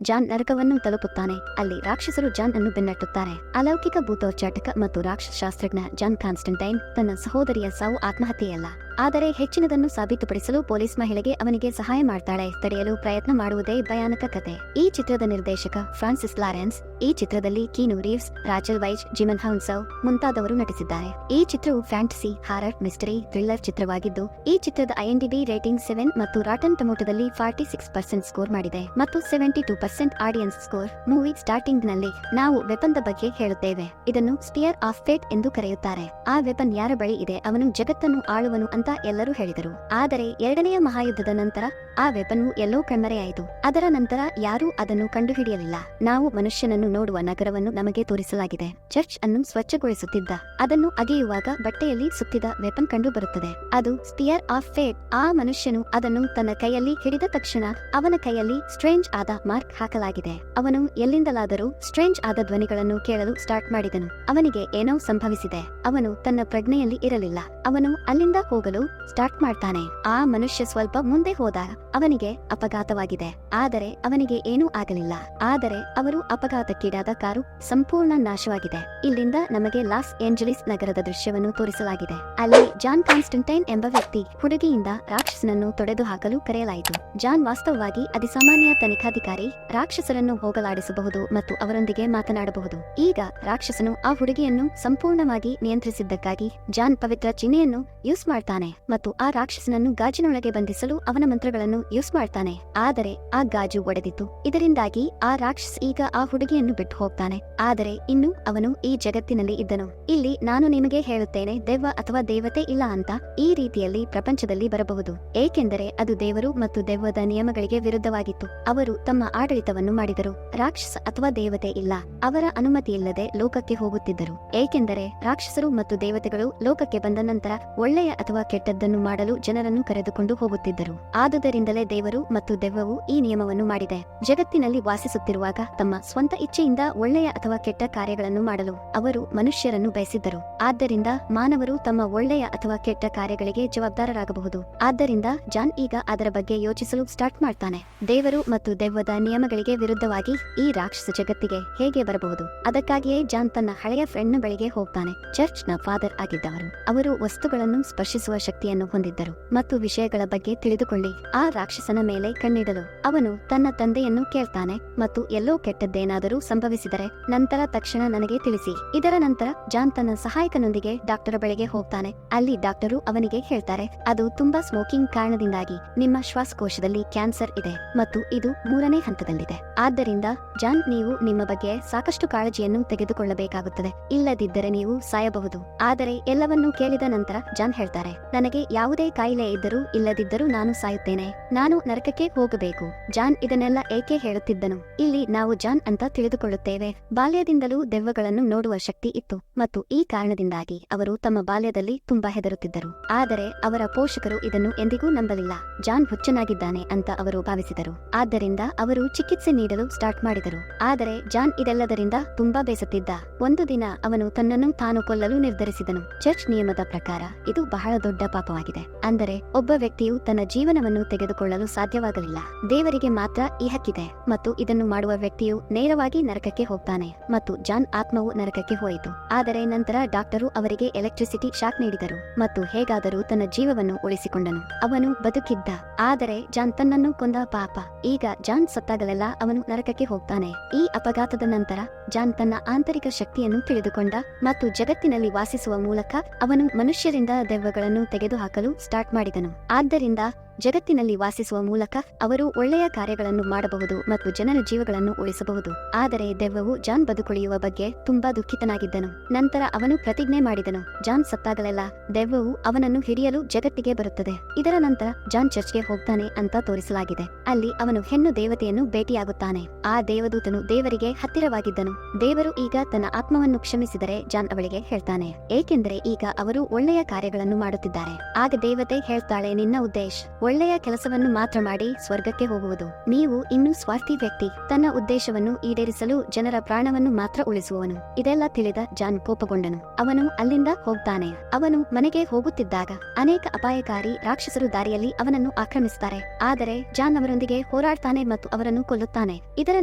John ನರಕವನ್ನು ತಲುಪುತ್ತಾನೆ. ಅಲ್ಲಿ ರಾಕ್ಷಸರು John ಅನ್ನು ಬೆನ್ನಟ್ಟುತ್ತಾರೆ. ಅಲೌಕಿಕ ಭೂತೋಚ್ಚಾಟಕ ಮತ್ತು ರಾಕ್ಷಸಶಾಸ್ತ್ರಜ್ಞ ಜಾನ್ ಕಾನ್ಸ್ಟಂಟೈನ್ ತನ್ನ ಸಹೋದರಿಯ ಸಾವು ಆತ್ಮಹತ್ಯೆಯಲ್ಲ, ಆದರೆ ಹೆಚ್ಚಿನದನ್ನು ಸಾಬೀತುಪಡಿಸಲು ಪೊಲೀಸ್ ಮಹಿಳೆಗೆ ಅವನಿಗೆ ಸಹಾಯ ಮಾಡ್ತಾಳೆ. ತಡೆಯಲು ಪ್ರಯತ್ನ ಮಾಡುವುದೇ ಭಯಾನಕ ಕತೆ. ಈ ಚಿತ್ರದ ನಿರ್ದೇಶಕ ಫ್ರಾನ್ಸಿಸ್ ಲಾರೆನ್ಸ್. ಈ ಚಿತ್ರದಲ್ಲಿ ಕೀನು ರೀವ್ಸ್, ರಾಚೆಲ್ ವೈಜ್, ಜಿಮನ್ ಹೌನ್ಸವ್ ಮುಂತಾದವರು ನಟಿಸಿದ್ದಾರೆ. ಈ ಚಿತ್ರವು ಫ್ಯಾಂಟಸಿ, ಹಾರರ್, ಮಿಸ್ಟರಿ, ಥ್ರಿಲ್ಲರ್ ಚಿತ್ರವಾಗಿದ್ದು ಈ ಚಿತ್ರದ IMDb ರೇಟಿಂಗ್ 7 ಮತ್ತು ರಾಟನ್ ಟೊಮೊಟೊದಲ್ಲಿ 46% ಸ್ಕೋರ್ ಮಾಡಿದೆ ಮತ್ತು 72% ಆಡಿಯನ್ಸ್ ಸ್ಕೋರ್. ಮೂವಿ ಸ್ಟಾರ್ಟಿಂಗ್ ನಲ್ಲಿ ನಾವು ವೆಪನ್ ಬಗ್ಗೆ ಹೇಳುತ್ತೇವೆ. ಇದನ್ನು ಸ್ಪಿಯರ್ ಆಫ್ ಫೇಟ್ ಎಂದು ಕರೆಯುತ್ತಾರೆ. ಆ ವೆಪನ್ ಯಾರ ಬಳಿ ಇದೆ ಅವನು ಜಗತ್ತನ್ನು ಆಳುವನು ಅಂತ ಎಲ್ಲರೂ ಹೇಳಿದರು. ಆದರೆ ಎರಡನೆಯ ಮಹಾಯುದ್ಧದ ನಂತರ ಆ ವೆಪನ್ ಎಲ್ಲೋ ಕಣ್ಮರೆಯಾಯಿತು. ಅದರ ನಂತರ ಯಾರೂ ಅದನ್ನು ಕಂಡುಹಿಡಿಯಲಿಲ್ಲ. ನಾವು ಮನುಷ್ಯನನ್ನು ನೋಡುವ ನಗರವನ್ನು ನಮಗೆ ತೋರಿಸಲಾಗಿದೆ. ಚರ್ಚ್ ಅನ್ನು ಸ್ವಚ್ಛಗೊಳಿಸುತ್ತಿದ್ದ ಅದನ್ನು ಅಗೆಯುವಾಗ ಬಟ್ಟೆಯಲ್ಲಿ ಸುತ್ತಿದ ವೆಪನ್ ಕಂಡು ಬರುತ್ತದೆ. ಅದು ಸ್ಪಿಯರ್ ಆಫ್ ಫೇಟ್. ಆ ಮನುಷ್ಯನು ಅದನ್ನು ತನ್ನ ಕೈಯಲ್ಲಿ ಹಿಡಿದ ತಕ್ಷಣ ಅವನ ಕೈಯಲ್ಲಿ ಸ್ಟ್ರೇಂಜ್ ಆದ ಮಾರ್ಕ್ ಹಾಕಲಾಗಿದೆ. ಅವನು ಎಲ್ಲಿಂದಲಾದರೂ ಸ್ಟ್ರೇಂಜ್ ಆದ ಧ್ವನಿಗಳನ್ನು ಕೇಳಲು ಸ್ಟಾರ್ಟ್ ಮಾಡಿದನು. ಅವನಿಗೆ ಏನೋ ಸಂಭವಿಸಿದೆ. ಅವನು ತನ್ನ ಪ್ರಜ್ಞೆಯಲ್ಲಿ ಇರಲಿಲ್ಲ. ಅವನು ಅಲ್ಲಿಂದ ಹೋಗಲು ಸ್ಟಾರ್ಟ್ ಮಾಡ್ತಾನೆ. ಆ ಮನುಷ್ಯ ಸ್ವಲ್ಪ ಮುಂದೆ ಹೋದಾಗ ಅವನಿಗೆ ಅಪಘಾತವಾಗಿದೆ. ಆದರೆ ಅವನಿಗೆ ಏನೂ ಆಗಲಿಲ್ಲ. ಆದರೆ ಅವರು ಅಪಘಾತಕ್ಕೀಡಾದ ಕಾರು ಸಂಪೂರ್ಣ ನಾಶವಾಗಿದೆ. ಇಲ್ಲಿಂದ ನಮಗೆ ಲಾಸ್ ಏಂಜಲೀಸ್ ನಗರದ ದೃಶ್ಯವನ್ನು ತೋರಿಸಲಾಗಿದೆ. ಅಲ್ಲಿ ಜಾನ್ ಕಾನ್ಸ್ಟಂಟೈನ್ ಎಂಬ ವ್ಯಕ್ತಿ ಹುಡುಗಿಯಿಂದ ರಾಕ್ಷಸನನ್ನು ತೊಡೆದು ಹಾಕಲು ಕರೆಯಲಾಯಿತು. ಜಾನ್ ವಾಸ್ತವವಾಗಿ ಅತಿಸಾಮಾನ್ಯ ತನಿಖಾಧಿಕಾರಿ. ರಾಕ್ಷಸರನ್ನು ಹೋಗಲಾಡಿಸಬಹುದು ಮತ್ತು ಅವರೊಂದಿಗೆ ಮಾತನಾಡಬಹುದು. ಈಗ ರಾಕ್ಷಸನು ಆ ಹುಡುಗಿಯನ್ನು ಸಂಪೂರ್ಣವಾಗಿ ನಿಯಂತ್ರಿಸಿದ್ದಕ್ಕಾಗಿ ಜಾನ್ ಪವಿತ್ರ ಚಿಹ್ನೆಯನ್ನು ಯೂಸ್ ಮಾಡ್ತಾನೆ ಮತ್ತು ಆ ರಾಕ್ಷಸನನ್ನು ಗಾಜಿನೊಳಗೆ ಬಂಧಿಸಲು ಅವನ ಮಂತ್ರಗಳನ್ನು ಯೂಸ್ ಮಾಡ್ತಾನೆ. ಆದರೆ ಆ ಗಾಜು ಒಡೆದಿತ್ತು. ಇದರಿಂದಾಗಿ ಆ ರಾಕ್ಷಸ ಈಗ ಆ ಹುಡುಗಿಯನ್ನು ಬಿಟ್ಟು ಹೋಗ್ತಾನೆ. ಆದರೆ ಇನ್ನು ಅವನು ಈ ಜಗತ್ತಿನಲ್ಲಿ ಇದ್ದನು. ಇಲ್ಲಿ ನಾನು ನಿಮಗೆ ಹೇಳುತ್ತೇನೆ, ದೆವ್ವ ಅಥವಾ ದೇವತೆ ಇಲ್ಲ ಅಂತ ಈ ರೀತಿಯಲ್ಲಿ ಪ್ರಪಂಚದಲ್ಲಿ ಬರಬಹುದು, ಏಕೆಂದರೆ ಅದು ದೇವರು ಮತ್ತು ದೆವ್ವದ ನಿಯಮಗಳಿಗೆ ವಿರುದ್ಧವಾಗಿತ್ತು. ಅವರು ತಮ್ಮ ಆಡಳಿತವನ್ನು ಮಾಡಿದರು. ರಾಕ್ಷಸ ಅಥವಾ ದೇವತೆ ಇಲ್ಲ. ಅವರ ಅನುಮತಿಯಿಲ್ಲದೆ ಲೋಕಕ್ಕೆ ಹೋಗುತ್ತಿದ್ದರು, ಏಕೆಂದರೆ ರಾಕ್ಷಸರು ಮತ್ತು ದೇವತೆಗಳು ಲೋಕಕ್ಕೆ ಬಂದ ನಂತರ ಒಳ್ಳೆಯ ಅಥವಾ ಕೆಟ್ಟದ್ದನ್ನು ಮಾಡಲು ಜನರನ್ನು ಕರೆದುಕೊಂಡು ಹೋಗುತ್ತಿದ್ದರು. ಆದುದರಿಂದಲೇ ದೇವರು ಮತ್ತು ದೆವ್ವವು ಈ ನಿಯಮವನ್ನು ಮಾಡಿದೆ. ಜಗತ್ತಿನಲ್ಲಿ ವಾಸಿಸುತ್ತಿರುವಾಗ ತಮ್ಮ ಸ್ವಂತ ಇಚ್ಛೆಯಿಂದ ಒಳ್ಳೆಯ ಅಥವಾ ಕೆಟ್ಟ ಕಾರ್ಯಗಳನ್ನು ಮಾಡಲು ಅವರು ಮನುಷ್ಯರನ್ನು ಬಯಸಿದ್ದರು. ಆದ್ದರಿಂದ ಮಾನವರು ತಮ್ಮ ಒಳ್ಳೆಯ ಅಥವಾ ಕೆಟ್ಟ ಕಾರ್ಯಗಳಿಗೆ ಜವಾಬ್ದಾರರಾಗಬಹುದು. ಆದ್ದರಿಂದ ಜಾನ್ ಈಗ ಅದರ ಬಗ್ಗೆ ಯೋಚಿಸಲು ಸ್ಟಾರ್ಟ್ ಮಾಡ್ತಾನೆ. ದೇವರು ಮತ್ತು ದೆವ್ವದ ನಿಯಮಗಳಿಗೆ ವಿರುದ್ಧವಾಗಿ ಈ ರಾಕ್ಷಸ ಜಗತ್ತಿಗೆ ಹೇಗೆ ಬರಬಹುದು? ಅದಕ್ಕಾಗಿಯೇ ಜಾನ್ ತನ್ನ ಹಳೆಯ ಫ್ರೆಂಡ್ನ ಬಳಿಗೆ ಹೋಗ್ತಾನೆ. ಚರ್ಚ್ನ ಫಾದರ್ ಆಗಿದ್ದವರು. ಅವರು ವಸ್ತುಗಳನ್ನು ಸ್ಪರ್ಶಿಸುವ ಶಕ್ತಿಯನ್ನು ಹೊಂದಿದ್ದರು ಮತ್ತು ವಿಷಯಗಳ ಬಗ್ಗೆ ತಿಳಿದುಕೊಳ್ಳಿ ಆ ರಾಕ್ಷಸನ ಮೇಲೆ ಕಣ್ಣಿಡಲು ಅವನು ತನ್ನ ತಂದೆಯನ್ನು ಕೇಳ್ತಾನೆ ಮತ್ತು ಎಲ್ಲೋ ಕೆಟ್ಟದ್ದೇನಾದರೂ ಸಂಭವಿಸಿದರೆ ನಂತರ ತಕ್ಷಣ ನನಗೆ ತಿಳಿಸಿ. ಇದರ ನಂತರ ಜಾನ್ ತನ್ನ ಸಹಾಯಕನೊಂದಿಗೆ ಡಾಕ್ಟರ್ ಬಳಿಗೆ ಹೋಗ್ತಾನೆ. ಅಲ್ಲಿ ಡಾಕ್ಟರು ಅವನಿಗೆ ಹೇಳ್ತಾರೆ, ಅದು ತುಂಬಾ ಸ್ಮೋಕಿಂಗ್ ಕಾರಣದಿಂದಾಗಿ ನಿಮ್ಮ ಶ್ವಾಸಕೋಶದಲ್ಲಿ ಕ್ಯಾನ್ಸರ್ ಇದೆ ಮತ್ತು ಇದು 3ನೇ ಹಂತದಲ್ಲಿದೆ. ಆದ್ದರಿಂದ ಜಾನ್, ನೀವು ನಿಮ್ಮ ಬಗ್ಗೆ ಸಾಕಷ್ಟು ಕಾಳಜಿಯನ್ನು ತೆಗೆದುಕೊಳ್ಳಬೇಕಾಗುತ್ತದೆ, ಇಲ್ಲದಿದ್ದರೆ ನೀವು ಸಾಯಬಹುದು. ಆದರೆ ಎಲ್ಲವನ್ನೂ ಕೇಳಿದ ನಂತರ ಜಾನ್ ಹೇಳ್ತಾರೆ, ನನಗೆ ಯಾವುದೇ ಕಾಯಿಲೆ ಇದ್ದರೂ ಇಲ್ಲದಿದ್ದರೂ ನಾನು ಸಾಯುತ್ತೇನೆ. ನಾನು ನರಕಕ್ಕೆ ಹೋಗಬೇಕು. ಜಾನ್ ಇದನ್ನೆಲ್ಲ ಏಕೆ ಹೇಳುತ್ತಿದ್ದನು? ಇಲ್ಲಿ ನಾವು ಜಾನ್ ಅಂತ ತಿಳಿದುಕೊಳ್ಳುತ್ತೇವೆ. ಬಾಲ್ಯದಿಂದಲೂ ದೆವ್ವಗಳನ್ನು ನೋಡುವ ಶಕ್ತಿ ಇತ್ತು ಮತ್ತು ಈ ಕಾರಣದಿಂದಾಗಿ ಅವರು ತಮ್ಮ ಬಾಲ್ಯದಲ್ಲಿ ತುಂಬಾ ಹೆದರುತ್ತಿದ್ದರು. ಆದರೆ ಅವರ ಪೋಷಕರು ಇದನ್ನು ಎಂದಿಗೂ ನಂಬಲಿಲ್ಲ. ಜಾನ್ ಹುಚ್ಚನಾಗಿದ್ದಾನೆ ಅಂತ ಅವರು ಭಾವಿಸಿದರು. ಆದ್ದರಿಂದ ಅವರು ಚಿಕಿತ್ಸೆ ನೀಡಲು ಸ್ಟಾರ್ಟ್ ಮಾಡಿದರು. ಆದರೆ ಜಾನ್ ಇದೆಲ್ಲದರಿಂದ ತುಂಬಾ ಬೇಸತ್ತಿದ್ದ. ಒಂದು ದಿನ ಅವನು ತನ್ನನ್ನು ತಾನು ಕೊಲ್ಲಲು ನಿರ್ಧರಿಸಿದನು. ಚರ್ಚ್ ನಿಯಮದ ಪ್ರಕಾರ ಇದು ಬಹಳ ದೊಡ್ಡ ಪಾಪವಾಗಿದೆ. ಅಂದರೆ ಒಬ್ಬ ವ್ಯಕ್ತಿಯು ತನ್ನ ಜೀವನವನ್ನು ತೆಗೆದುಕೊಳ್ಳಲು ಸಾಧ್ಯವಾಗಲಿಲ್ಲ. ದೇವರಿಗೆ ಮಾತ್ರ ಈ ಹಕ್ಕಿದೆ ಮತ್ತು ಇದನ್ನು ಮಾಡುವ ವ್ಯಕ್ತಿಯು ನೇರವಾಗಿ ನರಕಕ್ಕೆ ಹೋಗ್ತಾನೆ ಮತ್ತು ಜಾನ್ ಆತ್ಮವು ನರಕಕ್ಕೆ ಹೋಯಿತು. ಆದರೆ ನಂತರ ಡಾಕ್ಟರು ಅವರಿಗೆ ಎಲೆಕ್ಟ್ರಿಸಿಟಿ ಶಾಕ್ ನೀಡಿದರು ಮತ್ತು ಹೇಗಾದರೂ ತನ್ನ ಜೀವವನ್ನು ಉಳಿಸಿಕೊಂಡನು. ಅವನು ಬದುಕಿದ್ದ. ಆದರೆ ಜಾನ್ ತನ್ನನ್ನು ಕೊಂದ ಪಾಪ. ಈಗ ಜಾನ್ ಸತ್ತಾಗಲೆಲ್ಲ ಅವನು ನರಕಕ್ಕೆ ಹೋಗ್ತಾನೆ. ಈ ಅಪಘಾತದ ನಂತರ ಜಾನ್ ತನ್ನ ಆಂತರಿಕ ಶಕ್ತಿಯನ್ನು ತಿಳಿದುಕೊಂಡ ಮತ್ತು ಜಗತ್ತಿನಲ್ಲಿ ವಾಸಿಸುವ ಮೂಲಕ ಅವನು ಮನುಷ್ಯರಿಂದ ದೆವ್ವಗಳನ್ನು ತೆಗೆದುಹಾಕಲು ಸ್ಟಾರ್ಟ್ ಮಾಡಿದನು. ಆದ್ದರಿಂದ ಜಗತ್ತಿನಲ್ಲಿ ವಾಸಿಸುವ ಮೂಲಕ ಅವರು ಒಳ್ಳೆಯ ಕಾರ್ಯಗಳನ್ನು ಮಾಡಬಹುದು ಮತ್ತು ಜನರ ಜೀವಗಳನ್ನು ಉಳಿಸಬಹುದು. ಆದರೆ ದೆವ್ವವು ಜಾನ್ ಬದುಕುಳಿಯುವ ಬಗ್ಗೆ ತುಂಬಾ ದುಃಖಿತನಾಗಿದ್ದನು. ನಂತರ ಅವನು ಪ್ರತಿಜ್ಞೆ ಮಾಡಿದನು, ಜಾನ್ ಸತ್ತಾಗಲೆಲ್ಲ ದೆವ್ವವು ಅವನನ್ನು ಹಿಡಿಯಲು ಜಗತ್ತಿಗೆ ಬರುತ್ತದೆ. ಇದರ ನಂತರ ಜಾನ್ ಚರ್ಚ್ಗೆ ಹೋಗ್ತಾನೆ ಅಂತ ತೋರಿಸಲಾಗಿದೆ. ಅಲ್ಲಿ ಅವನು ಹೆಣ್ಣು ದೇವತೆಯನ್ನು ಭೇಟಿಯಾಗುತ್ತಾನೆ. ಆ ದೇವದೂತನು ದೇವರಿಗೆ ಹತ್ತಿರವಾಗಿದ್ದನು. ದೇವರು ಈಗ ತನ್ನ ಆತ್ಮವನ್ನು ಕ್ಷಮಿಸಿದರೆ ಜಾನ್ ಅವಳಿಗೆ ಹೇಳ್ತಾನೆ, ಏಕೆಂದರೆ ಈಗ ಅವರು ಒಳ್ಳೆಯ ಕಾರ್ಯಗಳನ್ನು ಮಾಡುತ್ತಿದ್ದಾರೆ. ಆಗ ದೇವತೆ ಹೇಳ್ತಾಳೆ, ನಿನ್ನ ಉದ್ದೇಶ ಒಳ್ಳೆಯ ಕೆಲಸವನ್ನು ಮಾತ್ರ ಮಾಡಿ ಸ್ವರ್ಗಕ್ಕೆ ಹೋಗುವುದು. ನೀವು ಇನ್ನೂ ಸ್ವಾರ್ಥಿ ವ್ಯಕ್ತಿ, ತನ್ನ ಉದ್ದೇಶವನ್ನು ಈಡೇರಿಸಲು ಜನರ ಪ್ರಾಣವನ್ನು ಮಾತ್ರ ಉಳಿಸುವವನು. ಇದೆಲ್ಲ ತಿಳಿದ ಜಾನ್ ಕೋಪಗೊಂಡನು. ಅವನು ಅಲ್ಲಿಂದ ಹೋಗ್ತಾನೆ. ಅವನು ಮನೆಗೆ ಹೋಗುತ್ತಿದ್ದಾಗ ಅನೇಕ ಅಪಾಯಕಾರಿ ರಾಕ್ಷಸರು ದಾರಿಯಲ್ಲಿ ಅವನನ್ನು ಆಕ್ರಮಿಸುತ್ತಾರೆ. ಆದರೆ ಜಾನ್ ಅವರೊಂದಿಗೆ ಹೋರಾಡ್ತಾನೆ ಮತ್ತು ಅವರನ್ನು ಕೊಲ್ಲುತ್ತಾನೆ. ಇದರ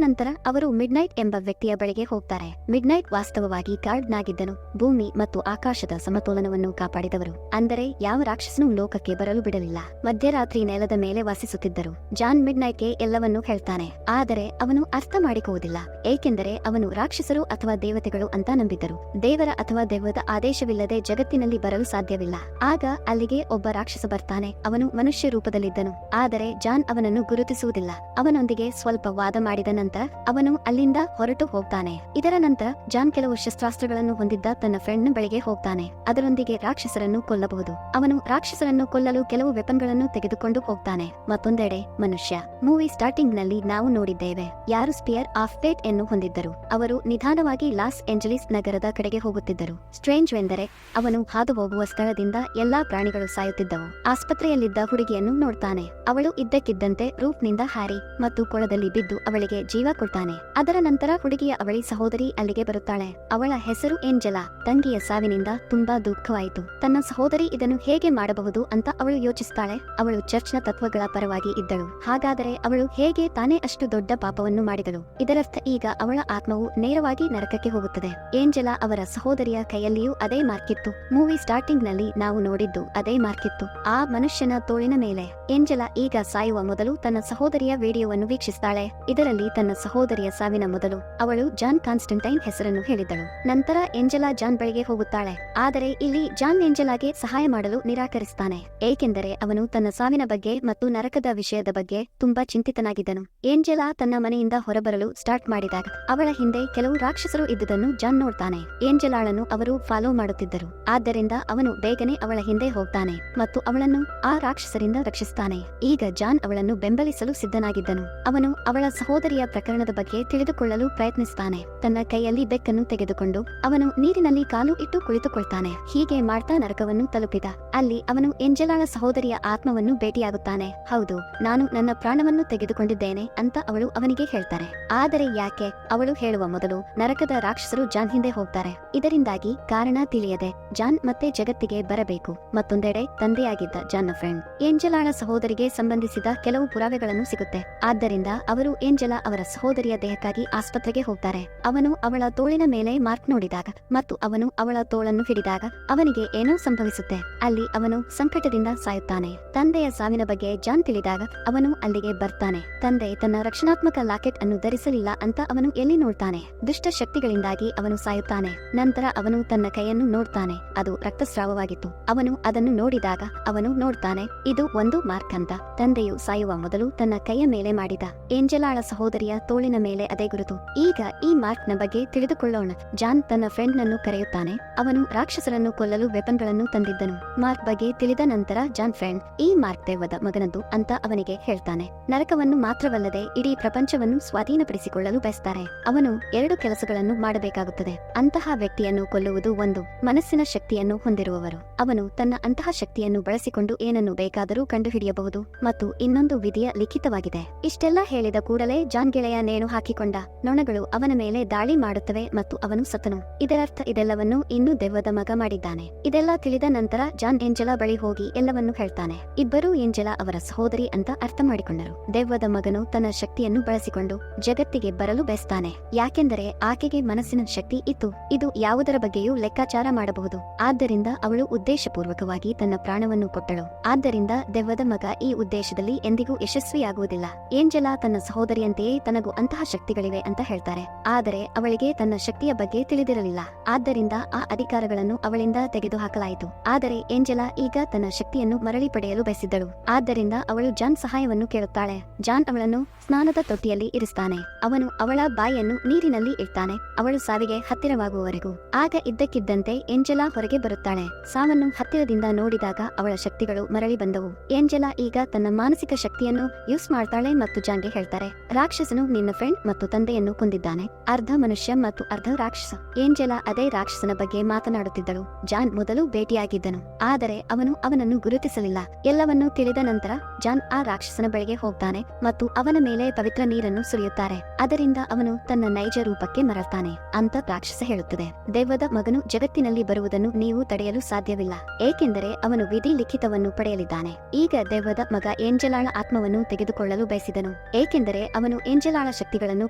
ನಂತರ ಅವರು ಮಿಡ್ನೈಟ್ ಎಂಬ ವ್ಯಕ್ತಿಯ ಬಳಿಗೆ ಹೋಗ್ತಾರೆ. ಮಿಡ್ನೈಟ್ ವಾಸ್ತವವಾಗಿ ಗಾರ್ಡ್ನಾಗಿದ್ದನು. ಭೂಮಿ ಮತ್ತು ಆಕಾಶದ ಸಮತೋಲನವನ್ನು ಕಾಪಾಡಿದವರು. ಅಂದರೆ ಯಾವ ರಾಕ್ಷಸನೂ ಲೋಕಕ್ಕೆ ಬರಲು ಬಿಡಲಿಲ್ಲ. ಮಧ್ಯರಾತ್ರಿ ನೆಲದ ಮೇಲೆ ವಾಸಿಸುತ್ತಿದ್ದರು. ಜಾನ್ ಮಿಡ್ನೈಟ್ಗೆ ಎಲ್ಲವನ್ನೂ ಹೇಳ್ತಾನೆ. ಆದರೆ ಅವನು ಅರ್ಥ ಮಾಡಿಕೊಳ್ಳುವುದಿಲ್ಲ, ಏಕೆಂದರೆ ಅವನು ರಾಕ್ಷಸರು ಅಥವಾ ದೇವತೆಗಳು ಅಂತ ನಂಬಿದ್ದರು. ದೇವರ ಅಥವಾ ದೆವ್ವದ ಆದೇಶವಿಲ್ಲದೆ ಜಗತ್ತಿನಲ್ಲಿ ಬರಲು ಸಾಧ್ಯವಿಲ್ಲ. ಆಗ ಅಲ್ಲಿಗೆ ಒಬ್ಬ ರಾಕ್ಷಸ ಬರ್ತಾನೆ. ಅವನು ಮನುಷ್ಯ ರೂಪದಲ್ಲಿದ್ದನು, ಆದರೆ ಜಾನ್ ಅವನನ್ನು ಗುರುತಿಸುವುದಿಲ್ಲ. ಅವನೊಂದಿಗೆ ಸ್ವಲ್ಪ ವಾದ ಮಾಡಿದ ನಂತರ ಅವನು ಅಲ್ಲಿಂದ ಹೊರಟು ಹೋಗ್ತಾನೆ. ಇದರ ನಂತರ ಜಾನ್ ಕೆಲವು ಶಸ್ತ್ರಾಸ್ತ್ರಗಳನ್ನು ಹೊಂದಿದ್ದ ತನ್ನ ಫ್ರೆಂಡ್ನ ಬಳಿಗೆ ಹೋಗ್ತಾನೆ. ಅದರೊಂದಿಗೆ ರಾಕ್ಷಸರನ್ನು ಕೊಲ್ಲಬಹುದು. ಅವನು ರಾಕ್ಷಸರನ್ನು ಕೊಲ್ಲಲು ಕೆಲವು ವೆಪನ್ಗಳನ್ನು ತೆಗೆದುಕೊಂಡು ಹೋಗ್ತಾನೆ. ಮತ್ತೊಂದೆಡೆ ಮನುಷ್ಯ. ಮೂವಿ ಸ್ಟಾರ್ಟಿಂಗ್ ನಲ್ಲಿ ನಾವು ನೋಡಿದ್ದೇವೆ, ಯಾರು ಸ್ಪಿಯರ್ ಆಫ್ ಫೇಟ್ ಅನ್ನು ಹೊಂದಿದ್ದರು. ಅವರು ನಿಧಾನವಾಗಿ ಲಾಸ್ ಏಂಜಲೀಸ್ ನಗರದ ಕಡೆಗೆ ಹೋಗುತ್ತಿದ್ದರು. ಸ್ಟ್ರೇಂಜ್ ವೆಂದರೆ ಅವನು ಹಾದು ಹೋಗುವ ಸ್ಥಳದಿಂದ ಎಲ್ಲಾ ಪ್ರಾಣಿಗಳು ಸಾಯುತ್ತಿದ್ದವು. ಆಸ್ಪತ್ರೆಯಲ್ಲಿದ್ದ ಹುಡುಗಿಯನ್ನು ನೋಡ್ತಾನೆ. ಅವಳು ಇದ್ದಕ್ಕಿದ್ದಂತೆ ರೂಫ್ನಿಂದ ಹಾರಿ ಮತ್ತು ಕೊಳದಲ್ಲಿ ಬಿದ್ದು ಅವಳಿಗೆ ಜೀವ ಕೊಡ್ತಾನೆ. ಅದರ ನಂತರ ಹುಡುಗಿಯ ಅವಳಿ ಸಹೋದರಿ ಅಲ್ಲಿಗೆ ಬರುತ್ತಾಳೆ. ಅವಳ ಹೆಸರು ಏಂಜೆಲಾ. ತಂಗಿಯ ಸಾವಿನಿಂದ ತುಂಬಾ ದುಃಖವಾಯಿತು. ತನ್ನ ಸಹೋದರಿ ಇದನ್ನು ಹೇಗೆ ಮಾಡಬಹುದು ಅಂತ ಅವಳು ಯೋಚಿಸ್ತಾಳೆ. ಅವಳು ಚರ್ಚ್ನ ತತ್ವಗಳ ಪರವಾಗಿ ಇದ್ದಳು. ಹಾಗಾದರೆ ಅವಳು ಹೇಗೆ ತಾನೇ ಅಷ್ಟು ದೊಡ್ಡ ಪಾಪವನ್ನು ಮಾಡಿದಳು? ಇದರರ್ಥ ಈಗ ಅವಳ ಆತ್ಮವು ನೇರವಾಗಿ ನರಕಕ್ಕೆ ಹೋಗುತ್ತದೆ. ಏಂಜೆಲಾ ಅವರ ಸಹೋದರಿಯ ಕೈಯಲ್ಲಿಯೂ ಅದೇ ಮಾರ್ಕಿತ್ತು. ಮೂವಿ ಸ್ಟಾರ್ಟಿಂಗ್ ನಲ್ಲಿ ನಾವು ನೋಡಿದ್ದು ಅದೇ ಮಾರ್ಕಿತ್ತು, ಆ ಮನುಷ್ಯನ ತೋಳಿನ ಮೇಲೆ. ಏಂಜೆಲಾ ಈಗ ಸಾಯುವ ಮೊದಲು ತನ್ನ ಸಹೋದರಿಯ ವಿಡಿಯೋವನ್ನು ವೀಕ್ಷಿಸ್ತಾಳೆ. ಇದರಲ್ಲಿ ತನ್ನ ಸಹೋದರಿಯ ಸಾವಿನ ಮೊದಲು ಅವಳು ಜಾನ್ ಕಾನ್ಸ್ಟಂಟೈನ್ ಹೆಸರನ್ನು ಹೇಳಿದಳು. ನಂತರ ಏಂಜೆಲಾ ಜಾನ್ ಬಳಿಗೆ ಹೋಗುತ್ತಾಳೆ. ಆದರೆ ಇಲ್ಲಿ ಜಾನ್ ಏಂಜೆಲಾಗೆ ಸಹಾಯ ಮಾಡಲು ನಿರಾಕರಿಸುತ್ತಾನೆ, ಏಕೆಂದರೆ ಅವನು ತನ್ನ ಸಾವಿನ ಬಗ್ಗೆ ಮತ್ತು ನರಕದ ವಿಷಯದ ಬಗ್ಗೆ ತುಂಬಾ ಚಿಂತಿತನಾಗಿದ್ದನು. ಏಂಜೆಲಾ ತನ್ನ ಮನೆಯಿಂದ ಹೊರಬರಲು ಸ್ಟಾರ್ಟ್ ಮಾಡಿದಾಗ ಅವಳ ಹಿಂದೆ ಕೆಲವು ರಾಕ್ಷಸರು ಇದ್ದುದನ್ನು ಜಾನ್ ನೋಡ್ತಾನೆ. ಏಂಜೆಲಾಳನ್ನು ಅವರು ಫಾಲೋ ಮಾಡುತ್ತಿದ್ದರು. ಆದ್ದರಿಂದ ಅವನು ಬೇಗನೆ ಅವಳ ಹಿಂದೆ ಹೋಗ್ತಾನೆ ಮತ್ತು ಅವಳನ್ನು ಆ ರಾಕ್ಷಸರಿಂದ ರಕ್ಷಿಸುತ್ತಾನೆ. ಈಗ ಜಾನ್ ಅವಳನ್ನು ಬೆಂಬಲಿಸಲು ಸಿದ್ಧನಾಗಿದ್ದನು. ಅವನು ಅವಳ ಸಹೋದರಿಯ ಪ್ರಕರಣದ ಬಗ್ಗೆ ತಿಳಿದುಕೊಳ್ಳಲು ಪ್ರಯತ್ನಿಸುತ್ತಾನೆ. ತನ್ನ ಕೈಯಲ್ಲಿ ಬೆಕ್ಕನ್ನು ತೆಗೆದುಕೊಂಡು ಅವನು ನೀರಿನಲ್ಲಿ ಕಾಲು ಇಟ್ಟು ಕುಳಿತುಕೊಳ್ತಾನೆ. ಹೀಗೆ ಮಾಡ್ತಾ ನರಕವನ್ನು ತಲುಪಿದ. ಅಲ್ಲಿ ಅವನು ಏಂಜೆಲಾಳ ಸಹೋದರಿಯ ಆತ್ಮವನ್ನು ಭೇಟಿಯಾಗುತ್ತಾನೆ. ಹೌದು, ನಾನು ನನ್ನ ಪ್ರಾಣವನ್ನು ತೆಗೆದುಕೊಂಡಿದ್ದೇನೆ ಅಂತ ಅವಳು ಅವನಿಗೆ ಹೇಳ್ತಾರೆ. ಆದರೆ ಯಾಕೆ? ಅವಳು ಹೇಳುವ ಮೊದಲು ನರಕದ ರಾಕ್ಷಸರು ಜಾನ್ ಹಿಂದೆ ಹೋಗ್ತಾರೆ. ಇದರಿಂದಾಗಿ ಕಾರಣ ತಿಳಿಯದೆ ಜಾನ್ ಮತ್ತೆ ಜಗತ್ತಿಗೆ ಬರಬೇಕು. ಮತ್ತೊಂದೆಡೆ ತಂದೆಯಾಗಿದ್ದ ಜಾನ್ನ ಫ್ರೆಂಡ್ ಏಂಜೆಲಾಳ ಸಹೋದರಿಗೆ ಸಂಬಂಧಿಸಿದ ಕೆಲವು ಪುರಾವೆಗಳನ್ನು ಸಿಗುತ್ತೆ. ಆದ್ದರಿಂದ ಅವರು ಏಂಜೆಲಾ ಅವರ ಸಹೋದರಿಯ ದೇಹಕ್ಕಾಗಿ ಆಸ್ಪತ್ರೆಗೆ ಹೋಗ್ತಾರೆ. ಅವನು ಅವಳ ತೋಳಿನ ಮೇಲೆ ಮಾರ್ಕ್ ನೋಡಿದಾಗ ಮತ್ತು ಅವನು ಅವಳ ತೋಳನ್ನು ಹಿಡಿದಾಗ ಅವನಿಗೆ ಏನೋ ಸಂಭವಿಸುತ್ತೆ. ಅಲ್ಲಿ ಅವನು ಸಂಕಟದಿಂದ ಸಾಯುತ್ತಾನೆ. ತಂದೆಯ ಸಾವಿನ ಬಗ್ಗೆ ಜಾನ್ ತಿಳಿದಾಗ ಅವನು ಅಲ್ಲಿಗೆ ಬರ್ತಾನೆ. ತಂದೆ ತನ್ನ ರಕ್ಷಣಾತ್ಮಕ ಲಾಕೆಟ್ ಅನ್ನು ಧರಿಸಲಿಲ್ಲ ಅಂತ ಅವನು ಎಲ್ಲಿ ನೋಡ್ತಾನೆ. ದುಷ್ಟ ಶಕ್ತಿಗಳಿಂದಾಗಿ ಅವನು ಸಾಯುತ್ತಾನೆ. ನಂತರ ಅವನು ತನ್ನ ಕೈಯನ್ನು ನೋಡ್ತಾನೆ. ಅದು ರಕ್ತಸ್ರಾವವಾಗಿತ್ತು. ಅವನು ಅದನ್ನು ನೋಡಿದಾಗ ಅವನು ನೋಡ್ತಾನೆ, ಇದು ಒಂದು ಮಾರ್ಕ್ ಅಂತ. ತಂದೆಯು ಸಾಯುವ ಮೊದಲು ತನ್ನ ಕೈಯ ಮೇಲೆ ಮಾಡಿದ ಏಂಜೆಲಾಳ ಸಹೋದರಿಯ ತೋಳಿನ ಮೇಲೆ ಅದೇ ಗುರುತು. ಈಗ ಈ ಮಾರ್ಕ್ ನ ಬಗ್ಗೆ ತಿಳಿದುಕೊಳ್ಳೋಣ. ಜಾನ್ ತನ್ನ ಫ್ರೆಂಡ್ ನನ್ನು ಕರೆಯುತ್ತಾನೆ. ಅವನು ರಾಕ್ಷಸರನ್ನು ಕೊಲ್ಲಲು ವೆಪನ್ಗಳನ್ನು ತಂದಿದ್ದನು. ಮಾರ್ಕ್ ಬಗ್ಗೆ ತಿಳಿದ ನಂತರ ಜಾನ್ ಫ್ರೆಂಡ್ ಈ ಮಾರ್ಕ್ ದೆವ್ವದ ಮಗನದ್ದು ಅಂತ ಅವನಿಗೆ ಹೇಳ್ತಾನೆ. ನರಕವನ್ನು ಮಾತ್ರವಲ್ಲದೆ ಇಡೀ ಪ್ರಪಂಚವನ್ನು ಸ್ವಾಧೀನಪಡಿಸಿಕೊಳ್ಳಲು ಬಯಸ್ತಾರೆ. ಅವನು 2 ಕೆಲಸಗಳನ್ನು ಮಾಡಬೇಕಾಗುತ್ತದೆ. ಅಂತಹ ವ್ಯಕ್ತಿಯನ್ನು ಕೊಲ್ಲುವುದು ಒಂದು. ಮನಸ್ಸಿನ ಶಕ್ತಿಯನ್ನು ಹೊಂದಿರುವವರು. ಅವನು ತನ್ನ ಅಂತಹ ಶಕ್ತಿಯನ್ನು ಬಳಸಿಕೊಂಡು ಏನನ್ನು ಬೇಕಾದರೂ ಕಂಡುಹಿಡಿಯಬಹುದು. ಮತ್ತು ಇನ್ನೊಂದು ವಿಧಿಯ ಲಿಖಿತವಾಗಿದೆ. ಇಷ್ಟೆಲ್ಲ ಹೇಳಿದ ಕೂಡಲೇ ಜಾನ್ ಗೆಳೆಯ ನೇಣು ಹಾಕಿಕೊಂಡ. ನೊಣಗಳು ಅವನ ಮೇಲೆ ದಾಳಿ ಮಾಡುತ್ತವೆ ಮತ್ತು ಅವನು ಸತ್ತನು. ಇದರರ್ಥ ಇದೆಲ್ಲವನ್ನು ಇನ್ನೂ ದೆವ್ವದ ಮಗ ಮಾಡಿದ್ದಾನೆ. ಇದೆಲ್ಲ ತಿಳಿದ ನಂತರ ಜಾನ್ ಏಂಜೆಲಾ ಬಳಿ ಹೋಗಿ ಎಲ್ಲವನ್ನೂ ಹೇಳ್ತಾನೆ. ಇಬ್ಬರೂ ಏಂಜೆಲಾ ಅವರ ಸಹೋದರಿ ಅಂತ ಅರ್ಥ ಮಾಡಿಕೊಂಡರು. ದೆವ್ವದ ಮಗನು ತನ್ನ ಶಕ್ತಿಯನ್ನು ಬಳಸಿಕೊಂಡು ಜಗತ್ತಿಗೆ ಬರಲು ಬಯಸ್ತಾನೆ. ಯಾಕೆಂದರೆ ಆಕೆಗೆ ಮನಸ್ಸಿನ ಶಕ್ತಿ ಇತ್ತು. ಇದು ಯಾವುದರ ಬಗ್ಗೆಯೂ ಲೆಕ್ಕಾಚಾರ ಮಾಡಬಹುದು. ಆದ್ದರಿಂದ ಅವಳು ಉದ್ದೇಶಪೂರ್ವಕವಾಗಿ ತನ್ನ ಪ್ರಾಣವನ್ನು ಕೊಟ್ಟಳು. ಆದ್ದರಿಂದ ದೆವ್ವದ ಮಗ ಈ ಉದ್ದೇಶದಲ್ಲಿ ಎಂದಿಗೂ ಯಶಸ್ವಿಯಾಗುವುದಿಲ್ಲ. ಏಂಜೆಲಾ ತನ್ನ ಸಹೋದರಿಯಂತೆಯೇ ತನಗೂ ಅಂತಹ ಶಕ್ತಿಗಳಿವೆ ಅಂತ ಹೇಳ್ತಾರೆ. ಆದರೆ ಅವಳಿಗೆ ತನ್ನ ಶಕ್ತಿಯ ಬಗ್ಗೆ ತಿಳಿದಿರಲಿಲ್ಲ. ಆದ್ದರಿಂದ ಆ ಅಧಿಕಾರಗಳನ್ನು ಅವಳಿಂದ ತೆಗೆದುಹಾಕಲಾಯಿತು. ಆದರೆ ಏಂಜೆಲಾ ಈಗ ತನ್ನ ಶಕ್ತಿಯನ್ನು ಮರಳಿ ಪಡೆಯಲು ಬಯಸಿದ್ದಳು. ಆದ್ದರಿಂದ ಅವಳು ಜಾನ್ ಸಹಾಯವನ್ನು ಕೇಳುತ್ತಾಳೆ. ಜಾನ್ ಅವಳನ್ನು ಸ್ನಾನದ ತೊಟ್ಟಿಯಲ್ಲಿ ಇರಿಸ್ತಾನೆ. ಅವನು ಅವಳ ಬಾಯಿಯನ್ನು ನೀರಿನಲ್ಲಿ ಇಡ್ತಾನೆ, ಅವಳು ಸಾವಿಗೆ ಹತ್ತಿರವಾಗುವವರೆಗೂ. ಆಗ ಇದ್ದಕ್ಕಿದ್ದಂತೆ ಏಂಜೆಲಾ ಹೊರಗೆ ಬರುತ್ತಾಳೆ. ಸಾವನ್ನು ಹತ್ತಿರದಿಂದ ನೋಡಿದಾಗ ಅವಳ ಶಕ್ತಿಗಳು ಮರಳಿ ಬಂದವು. ಏಂಜೆಲಾ ಈಗ ತನ್ನ ಮಾನಸಿಕ ಶಕ್ತಿಯನ್ನು ಯೂಸ್ ಮಾಡ್ತಾಳೆ ಮತ್ತು ಜಾನ್ಗೆ ಹೇಳ್ತಾರೆ, ರಾಕ್ಷಸನು ನಿನ್ನ ಫ್ರೆಂಡ್ ಮತ್ತು ತಂದೆಯನ್ನು ಕೊಂದಿದ್ದಾನೆ. ಅರ್ಧ ಮನುಷ್ಯ ಮತ್ತು ಅರ್ಧ ರಾಕ್ಷಸ. ಏಂಜೆಲಾ ಅದೇ ರಾಕ್ಷಸನ ಬಗ್ಗೆ ಮಾತನಾಡುತ್ತಿದ್ದಳು. ಜಾನ್ ಮೊದಲು ಭೇಟಿಯಾಗಿದ್ದನು, ಆದರೆ ಅವನು ಅವನನ್ನು ಗುರುತಿಸಲಿಲ್ಲ. ಎಲ್ಲವನ್ನೂ ತಿಳಿದ ನಂತರ ಜಾನ್ ಆ ರಾಕ್ಷಸನ ಬಳಿಗೆ ಹೋಗ್ತಾನೆ ಮತ್ತು ಅವನ ಮೇಲೆ ಪವಿತ್ರ ನೀರನ್ನು ಸುರಿಯುತ್ತಾರೆ. ಅದರಿಂದ ಅವನು ತನ್ನ ನೈಜ ರೂಪಕ್ಕೆ ಮರಳ್ತಾನೆ ಅಂತ ರಾಕ್ಷಸ ಹೇಳುತ್ತದೆ. ದೆವ್ವದ ಮಗನು ಜಗತ್ತಿನಲ್ಲಿ ಬರುವುದನ್ನು ನೀವು ತಡೆಯಲು ಸಾಧ್ಯವಿಲ್ಲ, ಏಕೆಂದರೆ ಅವನು ವಿಧಿ ಲಿಖಿತವನ್ನು ಪಡೆಯಲಿದ್ದಾನೆ. ಈಗ ದೆವ್ವದ ಮಗ ಏಂಜಲಾಳ ಆತ್ಮವನ್ನು ತೆಗೆದುಕೊಳ್ಳಲು ಬಯಸಿದನು, ಏಕೆಂದರೆ ಅವನು ಏಂಜಲಾಳ ಶಕ್ತಿಗಳನ್ನು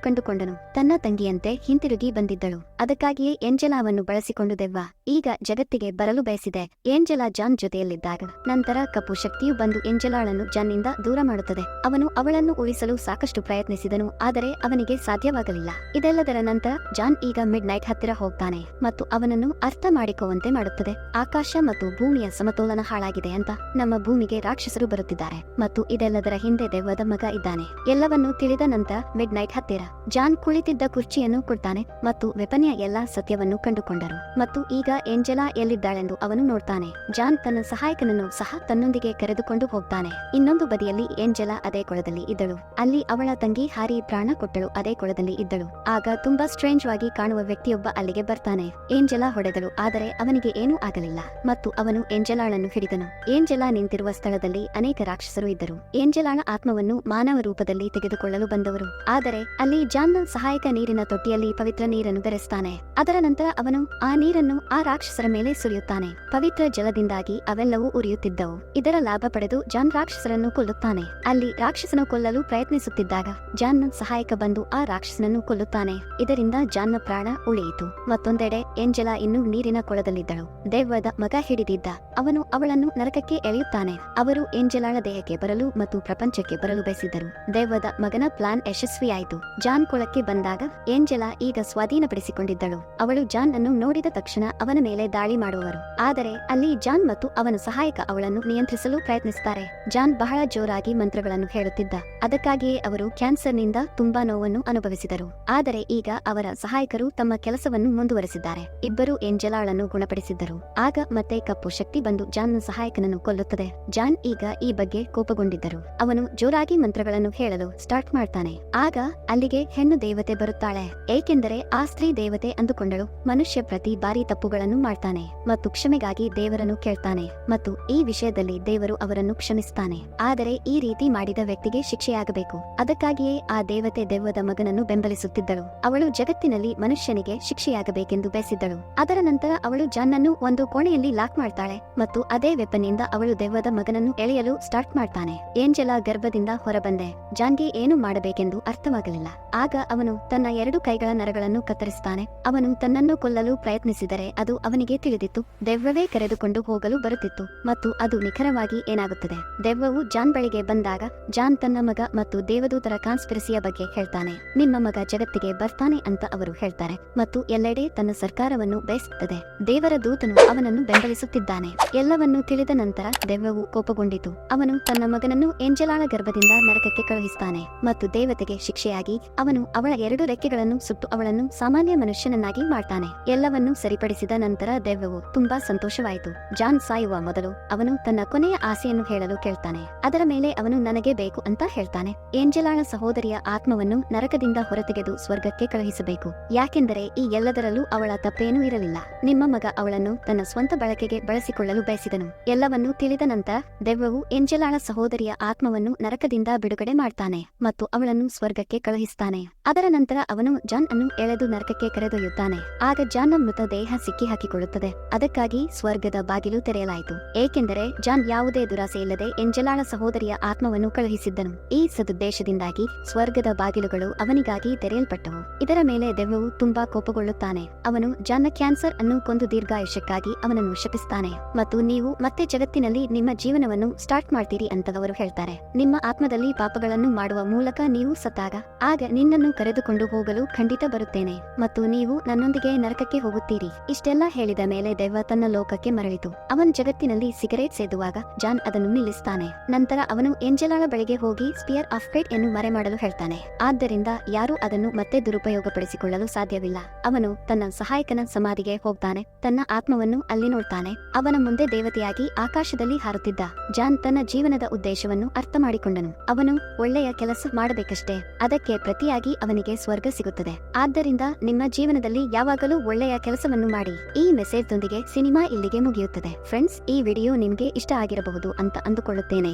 ಕಂಡುಕೊಂಡನು. ತನ್ನ ತಂಗಿಯಂತೆ ಹಿಂತಿರುಗಿ ಬಂದಿದ್ದಳು. ಅದಕ್ಕಾಗಿಯೇ ಏಂಜಲಾವನ್ನು ಬಳಸಿಕೊಂಡು ದೆವ್ವ ಈಗ ಜಗತ್ತಿಗೆ ಬರಲು ಬಯಸಿದೆ. ಏಂಜಲಾ ಜಾನ್ ಜೊತೆಯಲ್ಲಿದ್ದಾಗ ನಂತರ ಕಪ್ಪು ಶಕ್ತಿಯು ಬಂದು ಏಂಜಲಾಳನ್ನು ಜಾನ್ನಿಂದ ದೂರ ಮಾಡುತ್ತದೆ. ಅವನು ಅವಳನ್ನು ಉಳಿಸಲು ಸಾಕಷ್ಟು ಪ್ರಯತ್ನಿಸಿದನು, ಆದರೆ ಅವನಿಗೆ ಸಾಧ್ಯವಾಗಲಿಲ್ಲ. ಇದೆಲ್ಲದರ ನಂತರ ಜಾನ್ ಈಗ ಮಿಡ್ ನೈಟ್ ಹತ್ತಿರ ಹೋಗ್ತಾನೆ ಮತ್ತು ಅವನನ್ನು ಅರ್ಥ ಮಾಡಿಕೊಳ್ಳುವಂತೆ ಮಾಡುತ್ತದೆ. ಆಕಾಶ ಮತ್ತು ಭೂಮಿಯ ಸಮತೋಲನ ಹಾಳಾಗಿದೆ ಅಂತ, ನಮ್ಮ ಭೂಮಿಗೆ ರಾಕ್ಷಸರು ಬರುತ್ತಿದ್ದಾರೆ ಮತ್ತು ಇದೆಲ್ಲದರ ಹಿಂದೆ ದೆವ್ವದ ಮಗ ಇದ್ದಾನೆ. ಎಲ್ಲವನ್ನೂ ತಿಳಿದ ನಂತರ ಮಿಡ್ ನೈಟ್ ಹತ್ತಿರ ಜಾನ್ ಕುಳಿತಿದ್ದ ಕುರ್ಚಿಯನ್ನು ಕೊಡ್ತಾನೆ ಮತ್ತು ವೆಪನಿಯ ಎಲ್ಲಾ ಸತ್ಯವನ್ನು ಕಂಡುಕೊಂಡರು ಮತ್ತು ಈಗ ಏಂಜಲಾ ಎಲ್ಲಿದ್ದಾಳೆಂದು ಅವನು ನೋಡ್ತಾನೆ. ಜಾನ್ ತನ್ನ ಸಹಾಯಕನನ್ನು ಸಹ ತನ್ನೊಂದಿಗೆ ಕರೆದುಕೊಂಡು ಹೋಗ್ತಾನೆ. ಇನ್ನೊಂದು ಬದಿಯಲ್ಲಿ ಏಂಜಲಾ ಅದೇ ಕೊಳದಲ್ಲಿ ಇದ್ದಳು. ಅಲ್ಲಿ ಅವಳ ತಂಗಿ ಹಾರಿ ಪ್ರಾಣ ಕೊಟ್ಟಳು, ಅದೇ ಕೊಳದಲ್ಲಿ ಇದ್ದಳು. ಆಗ ತುಂಬಾ ಸ್ಟ್ರೇಂಜ್ ವಾಗಿ ಕಾಣುವ ವ್ಯಕ್ತಿಯೊಬ್ಬ ಅಲ್ಲಿಗೆ ಬರ್ತಾನೆ. ಏಂಜಲಾ ಹೊಡೆದಳು, ಆದರೆ ಅವನಿಗೆ ಏನೂ ಆಗಲಿಲ್ಲ ಮತ್ತು ಅವನು ಏಂಜಲಾಳನ್ನು ಹಿಡಿದನು. ಏಂಜಲಾ ನಿಂತಿರುವ ಸ್ಥಳದಲ್ಲಿ ಅನೇಕ ರಾಕ್ಷಸರು ಇದ್ದರು. ಏಂಜಲಾಳ ಆತ್ಮವನ್ನು ಮಾನವ ರೂಪದಲ್ಲಿ ತೆಗೆದುಕೊಳ್ಳಲು ಬಂದವರು. ಆದರೆ ಅಲ್ಲಿ ಜಾನ್ನ ಸಹಾಯಕ ನೀರಿನ ತೊಟ್ಟಿಯಲ್ಲಿ ಪವಿತ್ರ ನೀರನ್ನು ಬೆರೆಸ್ತಾನೆ. ಅದರ ನಂತರ ಅವನು ಆ ನೀರನ್ನು ಆ ರಾಕ್ಷಸರ ಮೇಲೆ ಸುರಿಯುತ್ತಾನೆ. ಪವಿತ್ರ ಜಲದಿಂದಾಗಿ ಅವೆಲ್ಲವೂ ಉರಿಯುತ್ತಿದ್ದವು. ಇದರ ಲಾಭ ಪಡೆದು ಜಾನ್ ರಾಕ್ಷಸರನ್ನು ಕೊಲ್ಲುತ್ತಾನೆ. ಅಲ್ಲಿ ರಾಕ್ಷಸನು ಕೊಲ್ಲಲು ಪ್ರಯತ್ನಿಸುತ್ತಿದ್ದಾಗ ಜಾನ್ನ ಸಹಾಯಕ ಬಂದು ಆ ರಾಕ್ಷಸನನ್ನು ಕೊಲ್ಲುತ್ತಾನೆ. ಇದರಿಂದ ಜಾನ್ನ ಪ್ರಾಣ ಉಳಿಯಿತು. ಮತ್ತೊಂದೆಡೆ ಏಂಜಲಾ ಇನ್ನೂ ನೀರಿನ ಕೊಳದಲ್ಲಿದ್ದಳು. ದೆವ್ವದ ಮಗ ಹಿಡಿದಿದ್ದ. ಅವನು ಅವಳನ್ನು ನರಕಕ್ಕೆ ಎಳೆಯುತ್ತಾನೆ. ಅವರು ಏಂಜಲಾಳ ದೇಹಕ್ಕೆ ಬರಲು ಮತ್ತು ಪ್ರಪಂಚಕ್ಕೆ ಬರಲು ಬಯಸಿದ್ದರು. ದೆವ್ವದ ಮಗನ ಪ್ಲಾನ್ ಯಶಸ್ವಿಯಾಯಿತು. ಜಾನ್ ಕೊಳಕ್ಕೆ ಬಂದಾಗ ಏಂಜಲಾ ಈಗ ಸ್ವಾಧೀನಪಡಿಸಿಕೊಂಡಿದ್ದಳು. ಅವಳು ಜಾನ್ ಅನ್ನು ನೋಡಿದ ತಕ್ಷಣ ಅವನ ಮೇಲೆ ದಾಳಿ ಮಾಡುವವರು. ಆದರೆ ಅಲ್ಲಿ ಜಾನ್ ಮತ್ತು ಅವನ ಸಹಾಯಕ ಅವಳನ್ನು ನಿಯಂತ್ರಿಸಲು ಪ್ರಯತ್ನಿಸುತ್ತಾರೆ. ಜಾನ್ ಬಹಳ ಜೋರಾಗಿ ಮಂತ್ರಗಳನ್ನು ಹೇಳುತ್ತಿದ್ದ. ಅದಕ್ಕಾಗಿಯೇ ಅವರು ಕ್ಯಾನ್ಸರ್ನಿಂದ ತುಂಬಾ ನೋವನ್ನು ಅನುಭವಿಸಿದರು. ಆದರೆ ಈಗ ಅವರ ಸಹಾಯಕರು ತಮ್ಮ ಕೆಲಸವನ್ನು ಮುಂದುವರೆಸಿದ್ದಾರೆ. ಇಬ್ಬರು ಏಂಜಲಾಳನ್ನು ಗುಣಪಡಿಸಿದ್ದರು. ಆಗ ಮತ್ತೆ ಕಪ್ಪು ಶಕ್ತಿ ಬಂದು ಜಾನ್ನ ಸಹಾಯಕನನ್ನು ಕೊಲ್ಲುತ್ತದೆ. ಜಾನ್ ಈಗ ಈ ಬಗ್ಗೆ ಕೋಪಗೊಂಡಿದ್ದರು. ಅವನು ಜೋರಾಗಿ ಮಂತ್ರಗಳನ್ನು ಹೇಳಲು ಸ್ಟಾರ್ಟ್ ಮಾಡ್ತಾನೆ. ಆಗ ಅಲ್ಲಿಗೆ ಹೆಣ್ಣು ದೇವತೆ ಬರುತ್ತಾಳೆ, ಏಕೆಂದರೆ ಆ ಸ್ತ್ರೀ ದೇವತೆ ಅಂದುಕೊಂಡಳು. ಮನುಷ್ಯ ಪ್ರತಿ ಬಾರಿ ತಪ್ಪುಗಳನ್ನು ಮಾಡ್ತಾನೆ ಮತ್ತು ಕ್ಷಮೆಗಾಗಿ ದೇವರನ್ನು ಕೇಳ್ತಾನೆ ಮತ್ತು ಈ ವಿಷಯದಲ್ಲಿ ದೇವರು ಅವರನ್ನು ಕ್ಷಮಿಸ್ತಾನೆ. ಆದರೆ ಈ ರೀತಿ ಮಾಡಿದ ವ್ಯಕ್ತಿಗೆ ಶಿಕ್ಷೆಯಾಗಬೇಕು. ಅದಕ್ಕಾಗಿಯೇ ಆ ದೇವತೆ ದೆವ್ವದ ಮಗನನ್ನು ಬೆಂಬಲಿಸುತ್ತಿದ್ದಳು. ಅವಳು ಜಗತ್ತಿನಲ್ಲಿ ಮನುಷ್ಯನಿಗೆ ಶಿಕ್ಷೆಯಾಗಬೇಕೆಂದು ಬಯಸಿದ್ದಳು. ಅದರ ನಂತರ ಅವಳು ಜಾನ್ನನ್ನು ಒಂದು ಕೋಣೆಯಲ್ಲಿ ಲಾಕ್ ಮಾಡ್ತಾಳೆ ಮತ್ತು ಅದೇ ವೆಪನ್ನಿಂದ ಅವಳು ದೆವ್ವದ ಮಗನನ್ನು ಎಳೆಯಲು ಸ್ಟಾರ್ಟ್ ಮಾಡ್ತಾನೆ. ಏಂಜಲಾ ಗರ್ಭದಿಂದ ಹೊರಬಂದೆ. ಜಾನ್ಗೆ ಏನು ಮಾಡಬೇಕೆಂದು ಅರ್ಥವಾಗಲಿಲ್ಲ. ಆಗ ಅವನು ತನ್ನ 2 ಕೈಗಳ ನರಗಳನ್ನು ಕತ್ತರಿಸುತ್ತಾನೆ. ಅವನು ತನ್ನನ್ನು ಕೊಲ್ಲಲು ಪ್ರಯತ್ನಿಸಿದರೆ ಅದು ಅವನಿಗೆ ತಿಳಿದಿತ್ತು. ದೆವ್ವವೇ ಕರೆದುಕೊಂಡು ಹೋಗಲು ಬರುತ್ತಿತ್ತು ಮತ್ತು ಅದು ನಿಖರವಾಗಿ ಏನಾಗುತ್ತದೆ. ದೆವ್ವವು ಜಾನ್ ಬಳಿಗೆ ಬಂದಾಗ ಜಾನ್ ತನ್ನ ಮಗ ಮತ್ತು ದೇವದೂತರ ಕಾನ್ಸ್ಪಿರಸಿಯ ಬಗ್ಗೆ ಹೇಳ್ತಾನೆ. ನಿಮ್ಮ ಮಗ ಜಗತ್ತಿಗೆ ಬರ್ತಾನೆ ಅಂತ ಅವರು ಹೇಳ್ತಾರೆ ಮತ್ತು ಎಲ್ಲೆಡೆ ತನ್ನ ಸರ್ಕಾರವನ್ನು ಬಯಸುತ್ತದೆ. ದೇವರ ದೂತನು ಅವನನ್ನು ಬೆಂಬಲಿಸುತ್ತಿದ್ದಾನೆ. ಎಲ್ಲವನ್ನೂ ತಿಳಿದ ನಂತರ ದೆವ್ವವು ಕೋಪಗೊಂಡಿತು. ಅವನು ತನ್ನ ಮಗನನ್ನು ಏಂಜಲಾಳ ಗರ್ಭದಿಂದ ನರಕಕ್ಕೆ ಕಳುಹಿಸುತ್ತಾನೆ ಮತ್ತು ದೇವತೆಗೆ ಶಿಕ್ಷೆಯಾಗಿ ಅವನು ಅವಳ 2 ರೆಕ್ಕೆಗಳನ್ನು ಸುಟ್ಟು ಅವಳನ್ನು ಸಾಮಾನ್ಯ ಮನುಷ್ಯನನ್ನಾಗಿ ಮಾಡ್ತಾನೆ. ಎಲ್ಲವನ್ನೂ ಸರಿಪಡಿಸಿದ ನಂತರ ದೆವ್ವವು ತುಂಬಾ ಸಂತೋಷವಾಯಿತು. ಜಾನ್ ಸಾಯುವ ಮೊದಲು ಅವನು ತನ್ನ ಕೊನೆಯ ಆಸೆಯನ್ನು ಹೇಳಲು ಕೇಳ್ತಾನೆ. ಅದರ ಮೇಲೆ ಅವನು ನನಗೆ ಬೇಕು ಅಂತ ಹೇಳ್ತಾನೆ. ಏಂಜಲಾಳ ಸಹೋದರಿಯ ಆತ್ಮವನ್ನು ನರಕದಿಂದ ಹೊರತೆಗೆದು ಸ್ವರ್ಗಕ್ಕೆ ಕಳುಹಿಸಬೇಕು, ಯಾಕೆಂದರೆ ಈ ಎಲ್ಲದರಲ್ಲೂ ಅವಳ ತಪ್ಪೇನೂ ಇರಲಿಲ್ಲ. ನಿಮ್ಮ ಮಗ ಅವಳನ್ನು ತನ್ನ ಸ್ವಂತ ಬಳಕೆಗೆ ಬಳಸಿಕೊಳ್ಳಲು ಬಯಸಿದನು. ಎಲ್ಲವನ್ನೂ ತಿಳಿದ ನಂತರ ದೆವ್ವವು ಏಂಜಲಾಳ ಸಹೋದರಿಯ ಆತ್ಮವನ್ನು ನರಕದಿಂದ ಬಿಡುಗಡೆ ಮಾಡ್ತಾನೆ ಮತ್ತು ಅವಳನ್ನು ಸ್ವರ್ಗಕ್ಕೆ ಕಳುಹಿಸ್ತಾನೆ. ಅದರ ನಂತರ ಅವನು ಜಾನ್ ಅನ್ನು ಎಳೆದು ನರಕಕ್ಕೆ ಕರೆದೊಯ್ಯುತ್ತಾನೆ. ಆಗ ಜಾನ್ನ ಮೃತದೇಹ ಸಿಕ್ಕಿ ಹಾಕಿಕೊಳ್ಳುತ್ತದೆ. ಅದಕ್ಕಾಗಿ ಸ್ವರ್ಗದ ಬಾಗಿಲು ತೆರೆಯಲಾಯಿತು, ಏಕೆಂದರೆ ಜಾನ್ ಯಾವುದೇ ದುರಾಸೆ ಇಲ್ಲದೆ ಏಂಜಲಾಳ ಸಹೋದರಿಯ ಆತ್ಮವನ್ನು ಕಳುಹಿಸಿದ್ದನು. ಈ ಸದುದ್ದೇಶದಿಂದಾಗಿ ಸ್ವರ್ಗದ ಬಾಗಿಲುಗಳು ಅವನಿಗಾಗಿ ತೆರೆಯಲ್ಪಟ್ಟವು. ಇದರ ಮೇಲೆ ದೆವ್ವವು ತುಂಬಾ ಕೋಪಗೊಳ್ಳುತ್ತಾನೆ. ಅವನು ಜಾನ್ನ ಕ್ಯಾನ್ಸರ್ ಅನ್ನು ಕೊಂದು ದೀರ್ಘಾಯುಷ್ಯಕ್ಕಾಗಿ ಅವನನ್ನು ಶಪಿಸ್ತಾನೆ ಮತ್ತು ನೀವು ಮತ್ತೆ ಜಗತ್ತಿನಲ್ಲಿ ನಿಮ್ಮ ಜೀವನವನ್ನು ಸ್ಟಾರ್ಟ್ ಮಾಡ್ತೀರಿ ಅಂತ ಅವರು ಹೇಳ್ತಾರೆ. ನಿಮ್ಮ ಆತ್ಮದಲ್ಲಿ ಪಾಪಗಳನ್ನು ಮಾಡುವ ಮೂಲಕ ನೀವು ಸತ್ತಾಗ ಆಗ ನಿನ್ನನ್ನು ಕರೆದುಕೊಂಡು ಹೋಗಲು ಖಂಡಿತ ಬರುತ್ತೇನೆ ಮತ್ತು ನೀವು ನನ್ನೊಂದಿಗೆ ನರಕಕ್ಕೆ ಹೋಗುತ್ತೀರಿ. ಇಷ್ಟೆಲ್ಲ ಹೇಳಿದ ಮೇಲೆ ದೆವ್ವ ತನ್ನ ಲೋಕಕ್ಕೆ ಮರಳಿತು. ಅವನ್ ಜಗತ್ತಿನಲ್ಲಿ ಸಿಗರೇಟ್ ಸೇದುವಾಗ ಜಾನ್ ಅದನ್ನು ನಿಲ್ಲಿಸ್ತಾನೆ. ನಂತರ ಅವನು ಏಂಜಲಾಳ ಬಳಿಗೆ ಹೋಗಿ ಸ್ಪಿಯರ್ ಆಫ್ ಫೇಟ್ ಅನ್ನು ಮರೆಮಾಡಲು ಹೇಳ್ತಾನೆ. ಆದ್ದರಿಂದ ಯಾರೂ ಅದನ್ನು ಮತ್ತೆ ದುರುಪಯೋಗಪಡಿಸಿಕೊಳ್ಳಲು ಸಾಧ್ಯವಿಲ್ಲ. ಅವನು ತನ್ನ ಸಹಾಯಕನ ಸಮಾಧಿಗೆ ಹೋಗ್ತಾನೆ, ತನ್ನ ಆತ್ಮವನ್ನು ಅಲ್ಲಿ ನೋಡ್ತಾನೆ. ಅವನ ಮುಂದೆ ದೇವತೆಯಾಗಿ ಆಕಾಶದಲ್ಲಿ ಹಾರುತ್ತಿದ್ದ ಜಾನ್ ತನ್ನ ಜೀವನದ ಉದ್ದೇಶವನ್ನು ಅರ್ಥ ಮಾಡಿಕೊಂಡನು. ಅವನು ಒಳ್ಳೆಯ ಕೆಲಸ ಮಾಡಬೇಕಷ್ಟೇ, ಅದಕ್ಕೆ ಪ್ರತಿಯಾಗಿ ಅವನಿಗೆ ಸ್ವರ್ಗ ಸಿಗುತ್ತದೆ. ಆದ್ದರಿಂದ ನಿಮ್ಮ ಜೀವನದಲ್ಲಿ ಯಾವಾಗಲೂ ಒಳ್ಳೆಯ ಕೆಲಸವನ್ನು ಮಾಡಿ. ಈ ಮೆಸೇಜ್ ದೊಂದಿಗೆ ಸಿನಿಮಾ ಇಲ್ಲಿಗೆ ಮುಗಿಯುತ್ತದೆ. ಫ್ರೆಂಡ್ಸ್, ಈ ವಿಡಿಯೋ ನಿಮ್ಗೆ ಇಷ್ಟ ಆಗಿರಬಹುದು ಅಂತ ಅಂದುಕೊಳ್ಳುತ್ತೇನೆ.